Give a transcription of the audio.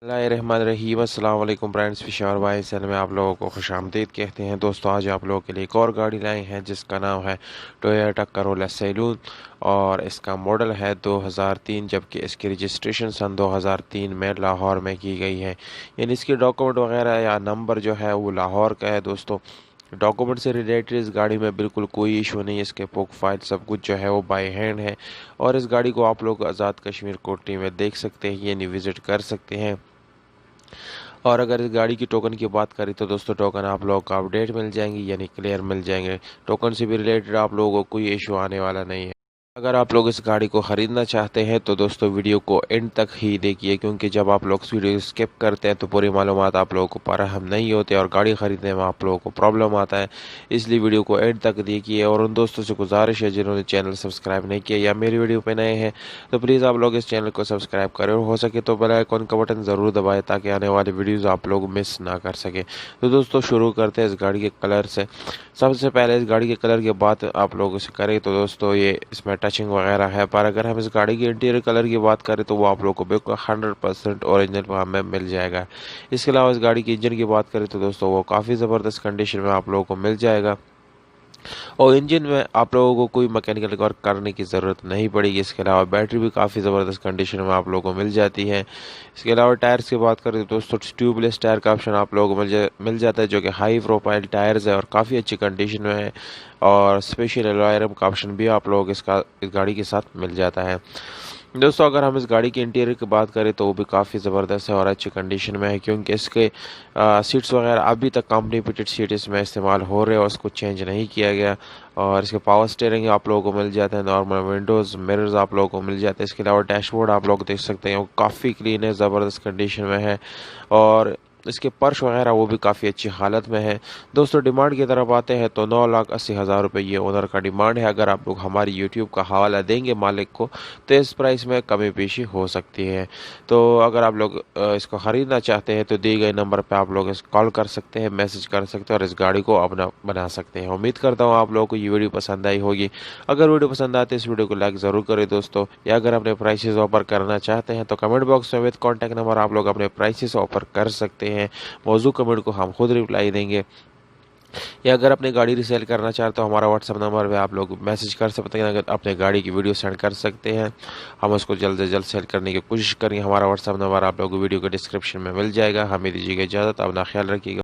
बिस्मिल्लाहिर्रहमानिर्रहीम। अस्सलाम वालेकुम फ्रेंड्स, फिशर भाई चैनल में आप लोगों को खुशामदीद कहते हैं। दोस्तों, आज आप लोगों के लिए एक और गाड़ी लाए हैं जिसका नाम है टोयोटा करोला सैलून और इसका मॉडल है 2003, जबकि इसकी रजिस्ट्रेशन सन 2003 में लाहौर में की गई है। यानी इसकी डॉक्यूमेंट वगैरह या नंबर जो है वो लाहौर का है। दोस्तों, डॉक्यूमेंट से रिलेटेड इस गाड़ी में बिल्कुल कोई इशू नहीं है। इसके प्रोफाइल सब कुछ जो है वो बाय हैंड है और इस गाड़ी को आप लोग आज़ाद कश्मीर कोठी में देख सकते हैं, यानी विज़िट कर सकते हैं। और अगर इस गाड़ी की टोकन की बात करें तो दोस्तों, टोकन आप लोगों को अपडेट मिल जाएंगी, यानी क्लियर मिल जाएंगे। टोकन से भी रिलेटेड आप लोगों को कोई इशू आने वाला नहीं है। अगर आप लोग इस गाड़ी को ख़रीदना चाहते हैं तो दोस्तों वीडियो को एंड तक ही देखिए, क्योंकि जब आप लोग वीडियो स्किप करते हैं तो पूरी मालूमात आप लोगों को फराहम नहीं होते और गाड़ी ख़रीदने में आप लोगों को प्रॉब्लम आता है। इसलिए वीडियो को एंड तक देखिए और उन दोस्तों से गुजारिश है जिन्होंने चैनल सब्सक्राइब नहीं किया या मेरी वीडियो पे नए हैं तो प्लीज़ आप लोग इस चैनल को सब्सक्राइब करें और हो सके तो बेल आइकन का बटन ज़रूर दबाएँ ताकि आने वाली वीडियोज़ आप लोग मिस ना कर सकें। तो दोस्तों, शुरू करते हैं इस गाड़ी के कलर से। सबसे पहले इस गाड़ी के कलर की बात आप लोगों से करें तो दोस्तों, ये इसमें टचिंग वगैरह है, पर अगर हम इस गाड़ी के इंटीरियर कलर की बात करें तो वो आप लोगों को बिल्कुल 100% ओरिजिनल हमें मिल जाएगा। इसके अलावा इस गाड़ी की इंजन की बात करें तो दोस्तों, वो काफ़ी ज़बरदस्त कंडीशन में आप लोगों को मिल जाएगा और इंजन में आप लोगों को कोई मैकेनिकल वर्क करने की ज़रूरत नहीं पड़ेगी। इसके अलावा बैटरी भी काफ़ी ज़बरदस्त कंडीशन में आप लोगों को मिल जाती है। इसके अलावा टायर्स की बात करें तो दोस्तों, ट्यूबलेस टायर का ऑप्शन आप लोगों को मिल जाता है, जो कि हाई प्रोफाइल टायर्स है और काफ़ी अच्छी कंडीशन में है। और स्पेशल एलॉय रिम का ऑप्शन भी आप लोगों को इस गाड़ी के साथ मिल जाता है। दोस्तों, अगर हम इस गाड़ी के इंटीरियर की बात करें तो वो भी काफ़ी ज़बरदस्त है और अच्छी कंडीशन में है, क्योंकि इसके सीट्स वगैरह अभी तक कंपनी फिटेड सीट इसमें इस्तेमाल हो रहे हैं और उसको चेंज नहीं किया गया। और इसके पावर स्टीयरिंग आप लोगों को मिल जाता है, नॉर्मल विंडोज़ मिरर्स आप लोगों को मिल जाते हैं। इसके अलावा डैशबोर्ड आप लोग देख सकते हैं, वो काफ़ी क्लीन है, ज़बरदस्त कंडीशन में है और इसके पर्श वगैरह वो भी काफ़ी अच्छी हालत में है। दोस्तों, डिमांड की तरफ आते हैं तो 9,80,000 रुपये ये ओनर का डिमांड है। अगर आप लोग हमारी यूट्यूब का हवाला देंगे मालिक को तो इस प्राइस में कमी पेशी हो सकती है। तो अगर आप लोग इसको ख़रीदना चाहते हैं तो दिए गए नंबर पर आप लोग कॉल कर सकते हैं, मैसेज कर सकते हैं और इस गाड़ी को अपना बना सकते हैं। उम्मीद करता हूँ आप लोगों को ये वीडियो पसंद आई होगी। अगर वीडियो पसंद आती है इस वीडियो को लाइक ज़रूर करें दोस्तों, या अगर अपने प्राइसेस ऑफर करना चाहते हैं तो कमेंट बॉक्स में विद कॉन्टैक्ट नंबर आप लोग अपने प्राइसेस ऑफर कर सकते हैं। मौजू कमेंट को हम खुद रिप्लाई देंगे। या अगर अपनी गाड़ी रिसेल करना चाहते हो हमारा व्हाट्सअप नंबर पे आप लोग मैसेज कर सकते हैं, अगर अपने गाड़ी की वीडियो सेंड कर सकते हैं, हम उसको जल्द से जल्द सेल करने की कोशिश करेंगे। हमारा व्हाट्सअप नंबर आप लोगों को वीडियो के डिस्क्रिप्शन में मिल जाएगा। हमें दीजिएगा इजाज़त, अपना ख्याल रखिएगा।